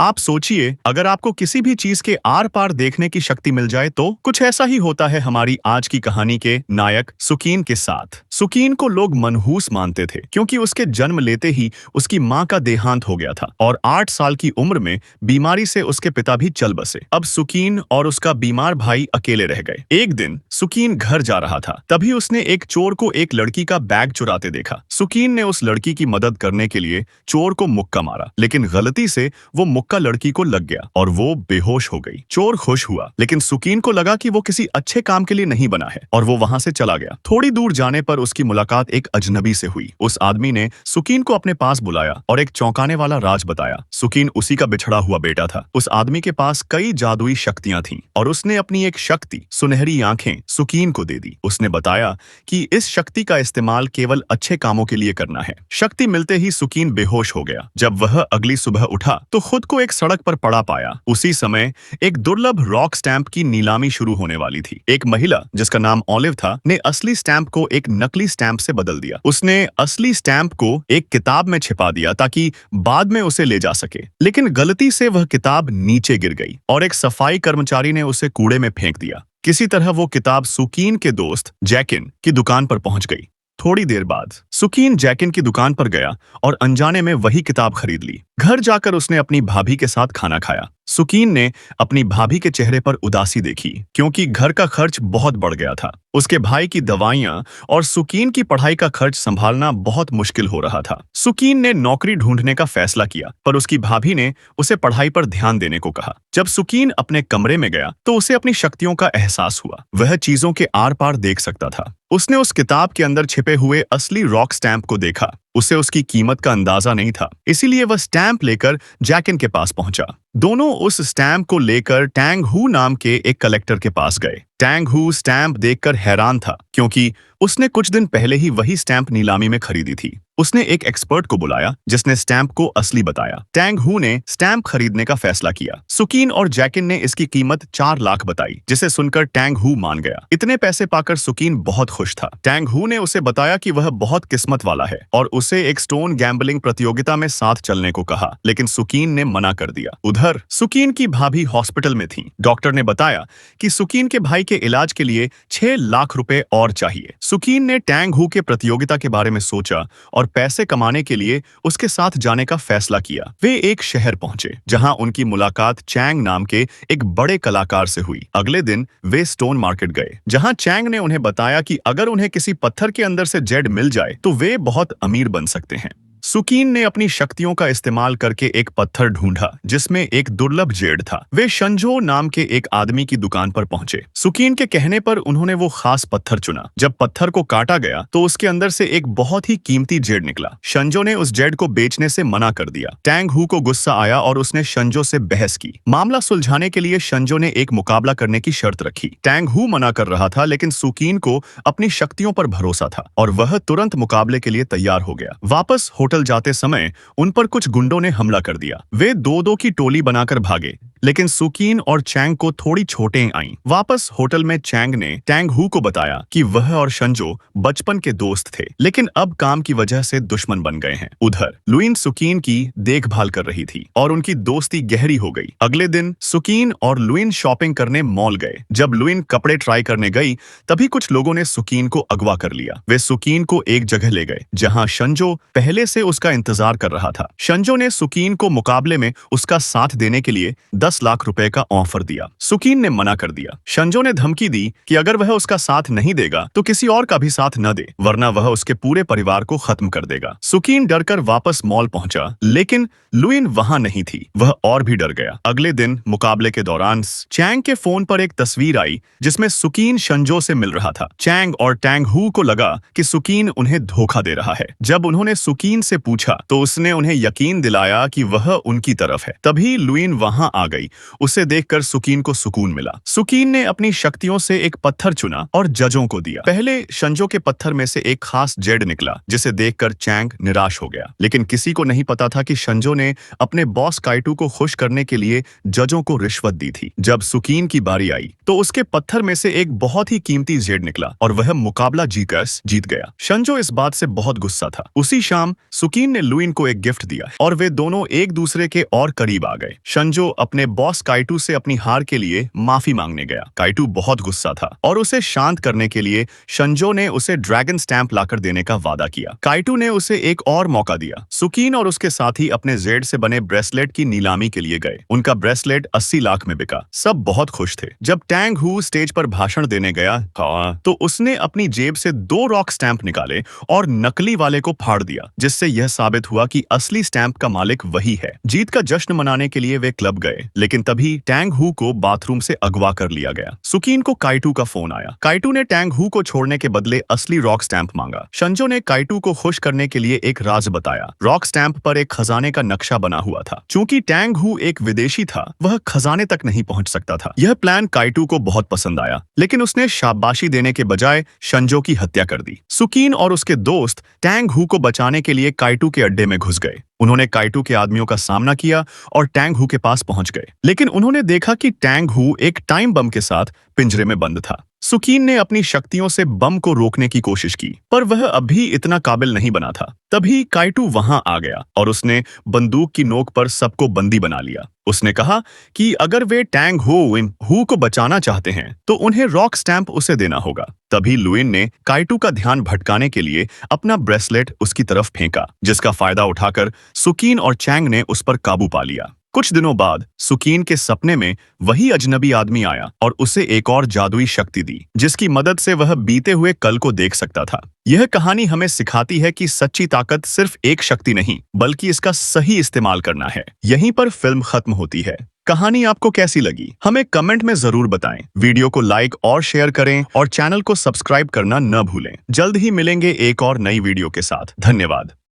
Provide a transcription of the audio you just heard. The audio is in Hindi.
आप सोचिए, अगर आपको किसी भी चीज के आर पार देखने की शक्ति मिल जाए तो कुछ ऐसा ही होता है हमारी आज की कहानी के नायक सुकीन के साथ। सुकीन को लोग मनहूस मानते थे क्योंकि उसके जन्म लेते ही उसकी मां का देहांत हो गया था और 8 साल की उम्र में बीमारी से उसके पिता भी चल बसे। अब सुकीन और उसका बीमार भाई अकेले रह गए। एक दिन सुकीन घर जा रहा था, तभी उसने एक चोर को एक लड़की का बैग चुराते देखा। सुकीन ने उस लड़की की मदद करने के लिए चोर को मुक्का मारा, लेकिन गलती से वो मुक्का लड़की को लग गया और वो बेहोश हो गई। चोर खुश हुआ, लेकिन सुकीन को लगा कि वो किसी अच्छे काम के लिए नहीं बना है और वो वहां से चला गया। थोड़ी दूर जाने पर उसकी मुलाकात एक अजनबी से हुई। उस आदमी ने सुकीन को अपने पास बुलाया और एक चौंकाने वाला राज बताया। सुकीन उसी का बिछड़ा हुआ बेटा था। उस आदमी के पास कई जादुई शक्तियां थीं और उसने अपनी एक शक्ति, सुनहरी आंखें, सुकीन को दे दी। उसने बताया कि इस शक्ति का इस्तेमाल केवल अच्छे कामों के लिए करना है। शक्ति मिलते ही सुकीन बेहोश हो गया। जब वह अगली सुबह उठा तो खुद को एक सड़क पर पड़ा पाया। उसी समय एक दुर्लभ रॉक स्टैंप की नीलामी शुरू होने वाली थी। एक महिला जिसका नाम ऑलिव था ने असली स्टैंप को एक नकली स्टैंप से बदल दिया। उसने असली स्टैंप को एक किताब में छिपा दिया ताकि बाद में उसे ले जा सके, लेकिन गलती से वह किताब नीचे गिर गई और एक सफाई कर्मचारी ने उसे कूड़े में फेंक दिया। किसी तरह वो किताब सुकीन के दोस्त जैकिन की दुकान पर पहुंच गई। थोड़ी देर बाद सुकीन जैकिन की दुकान पर गया और अनजाने में वही किताब खरीद ली। घर जाकर उसने अपनी भाभी के साथ खाना खाया। सुकीन ने अपनी भाभी के चेहरे पर उदासी देखी क्योंकि घर का खर्च बहुत बढ़ गया था। उसके भाई की दवाइयां और सुकीन की पढ़ाई का खर्च संभालना बहुत मुश्किल हो रहा था। सुकीन ने नौकरी ढूंढने का फैसला किया, पर उसकी भाभी ने उसे पढ़ाई पर ध्यान देने को कहा। जब सुकीन अपने कमरे में गया तो उसे अपनी शक्तियों का एहसास हुआ। वह चीजों के आर पार देख सकता था। उसने उस किताब के अंदर छिपे हुए असली रॉक स्टैंप को देखा। उसे उसकी कीमत का अंदाजा नहीं था, इसीलिए वह स्टैंप लेकर जैकिन के पास पहुंचा। दोनों उस स्टैंप को लेकर टैंग हू नाम के एक कलेक्टर के पास गए। टैंग हू स्टैंप देखकर हैरान था क्योंकि उसने कुछ दिन पहले ही वही स्टैंप नीलामी में खरीदी थी। उसने एक एक्सपर्ट को बुलाया जिसने स्टैंप को असली बताया। टैंग हू ने स्टैंप खरीदने का फैसला किया। सुकीन और जैकिन ने इसकी कीमत 4 लाख बताई, जिसे सुनकर टैंग हू मान गया। इतने पैसे पाकर सुकीन बहुत खुश था। टैंग हू ने उसे बताया कि वह बहुत किस्मत वाला है और उसे एक स्टोन गैम्बलिंग प्रतियोगिता में साथ चलने को कहा, लेकिन सुकीन ने मना कर दिया। उधर सुकीन की भाभी हॉस्पिटल में थी। डॉक्टर ने बताया कि सुकीन के भाई के इलाज के लिए 6 लाख रुपए और चाहिए। सुकीन ने टैंग हू के प्रतियोगिता के बारे में सोचा और पैसे कमाने के लिए उसके साथ जाने का फैसला किया। वे एक शहर पहुंचे जहां उनकी मुलाकात चैंग नाम के एक बड़े कलाकार से हुई। अगले दिन वे स्टोन मार्केट गए जहां चैंग ने उन्हें बताया कि अगर उन्हें किसी पत्थर के अंदर से जेड मिल जाए तो वे बहुत अमीर बन सकते हैं। सुकीन ने अपनी शक्तियों का इस्तेमाल करके एक पत्थर ढूंढा जिसमें एक दुर्लभ जेड था। वे शंजो नाम के एक आदमी की दुकान पर पहुंचे। सुकीन के कहने पर उन्होंने वो खास पत्थर चुना। जब पत्थर को काटा गया तो उसके अंदर से एक बहुत ही कीमती जेड निकला। शंजो ने उस जेड को बेचने से मना कर दिया। टैंग हू को गुस्सा आया और उसने शंजो से बहस की। मामला सुलझाने के लिए शंजो ने एक मुकाबला करने की शर्त रखी। टैंग हू मना कर रहा था, लेकिन सुकीन को अपनी शक्तियों पर भरोसा था और वह तुरंत मुकाबले के लिए तैयार हो गया। वापस होटल जाते समय उन पर कुछ गुंडों ने हमला कर दिया। वे 2-2 की टोली बनाकर भागे, लेकिन सुकीन और चैंग को थोड़ी चोटें आईं। वापस होटल में चैंग ने टैंग हू को बताया कि वह और शंजो बचपन के दोस्त थे, लेकिन अब काम की वजह से दुश्मन बन गए हैं। उधर लुइन सुकीन की देखभाल कर रही थी और उनकी दोस्ती गहरी हो गई। अगले दिन सुकीन और लुइन शॉपिंग करने मॉल गए। जब लुइन कपड़े ट्राई करने गई तभी कुछ लोगों ने सुकीन को अगवा कर लिया। वे सुकीन को एक जगह ले गए जहां शंजो पहले से उसका इंतजार कर रहा था। शंजो ने सुकीन को मुकाबले में उसका साथ देने के लिए 10 लाख रुपए का ऑफर दिया। सुकीन ने मना कर दिया। शंजो ने धमकी दी कि अगर वह उसका साथ नहीं देगा तो किसी और का भी साथ न दे, वरना वह उसके पूरे परिवार को खत्म कर देगा। सुकीन डरकर वापस मॉल पहुंचा, लेकिन लुइन वहां नहीं थी। वह और भी डर गया। अगले दिन मुकाबले के दौरान चैंग के फोन पर एक तस्वीर आई जिसमें सुकीन शंजो से मिल रहा था। चैंग और टैंग हू को लगा कि सुकीन उन्हें धोखा दे रहा है। जब उन्होंने सुकीन से पूछा तो उसने उन्हें यकीन दिलाया कि वह उनकी तरफ है। तभी लुइन वहां आ गई गई। उसे देखकर सुकीन को सुकून मिला। सुकीन ने अपनी शक्तियों से एक पत्थर चुना और जजों को दिया। पहले शंजो के पत्थर में से एक खास जेड निकला, जिसे देखकर चैंग निराश हो गया। लेकिन किसी को नहीं पता था कि शंजो ने अपने बॉस काइटू को खुश करने के लिए जजों को रिश्वत दी थी। जब सुकीन की बारी आई तो उसके पत्थर में से एक बहुत ही कीमती जेड निकला और वह मुकाबला जीत गया। शंजो इस बात से बहुत गुस्सा था। उसी शाम सुकीन ने लुइन को एक गिफ्ट दिया और वे दोनों एक दूसरे के और करीब आ गए। शंजो अपने बॉस काइटू से अपनी हार के लिए माफी मांगने गया। काइटू बहुत गुस्सा था और उसे शांत करने के लिए शंजो ने उसे ड्रैगन स्टैंप लाकर देने का वादा किया। काइटू ने उसे एक और मौका दिया। सुकीन और उसके साथी अपने जेड से बने ब्रेसलेट की नीलामी के लिए गए। उनका ब्रेसलेट 80 लाख में बिका। सब बहुत खुश थे। जब टैंग हू स्टेज पर भाषण देने गया तो उसने अपनी जेब से 2 रॉक स्टैंप निकाले और नकली वाले को फाड़ दिया, जिससे यह साबित हुआ कि असली स्टैंप का मालिक वही है। जीत का जश्न मनाने के लिए वे क्लब गए, लेकिन तभी टैंग हू को बाथरूम से अगवा कर लिया गया। सुकीन को काइटू का फोन आया। काइटू ने टैंग हू को छोड़ने के बदले असली रॉक स्टैंप मांगा। शंजो ने काइटू को खुश करने के लिए एक राज बताया। रॉक स्टैंप पर एक खजाने का नक्शा बना हुआ था। चूंकि टैंग हू एक विदेशी था, वह खजाने तक नहीं पहुंच सकता था। यह प्लान काइटू को बहुत पसंद आया, लेकिन उसने शाबाशी देने के बजाय शंजो की हत्या कर दी। सुकीन और उसके दोस्त टैंग हू को बचाने के लिए काइटू के अड्डे में घुस गए। उन्होंने काइटू के आदमियों का सामना किया और टैंग हू के पास पहुंच गए, लेकिन उन्होंने देखा कि टैंग हू एक टाइम बम के साथ पिंजरे में बंद था। सुकीन ने अपनी शक्तियों से बम को रोकने की कोशिश की, पर वह अभी इतना काबिल नहीं बना था। तभी काइटू वहां आ गया और उसने बंदूक की नोक पर सबको बंदी बना लिया। उसने कहा कि अगर वे टैंग हू को बचाना चाहते हैं तो उन्हें रॉक स्टैंप उसे देना होगा। तभी लुइन ने काइटू का ध्यान भटकाने के लिए अपना ब्रेसलेट उसकी तरफ फेंका, जिसका फायदा उठाकर सुकीन और चैंग ने उस पर काबू पा लिया। कुछ दिनों बाद सुकीन के सपने में वही अजनबी आदमी आया और उसे एक और जादुई शक्ति दी, जिसकी मदद से वह बीते हुए कल को देख सकता था। यह कहानी हमें सिखाती है कि सच्ची ताकत सिर्फ एक शक्ति नहीं, बल्कि इसका सही इस्तेमाल करना है। यहीं पर फिल्म खत्म होती है। कहानी आपको कैसी लगी हमें कमेंट में जरूर बताएं। वीडियो को लाइक और शेयर करें और चैनल को सब्सक्राइब करना न भूलें। जल्द ही मिलेंगे एक और नई वीडियो के साथ। धन्यवाद।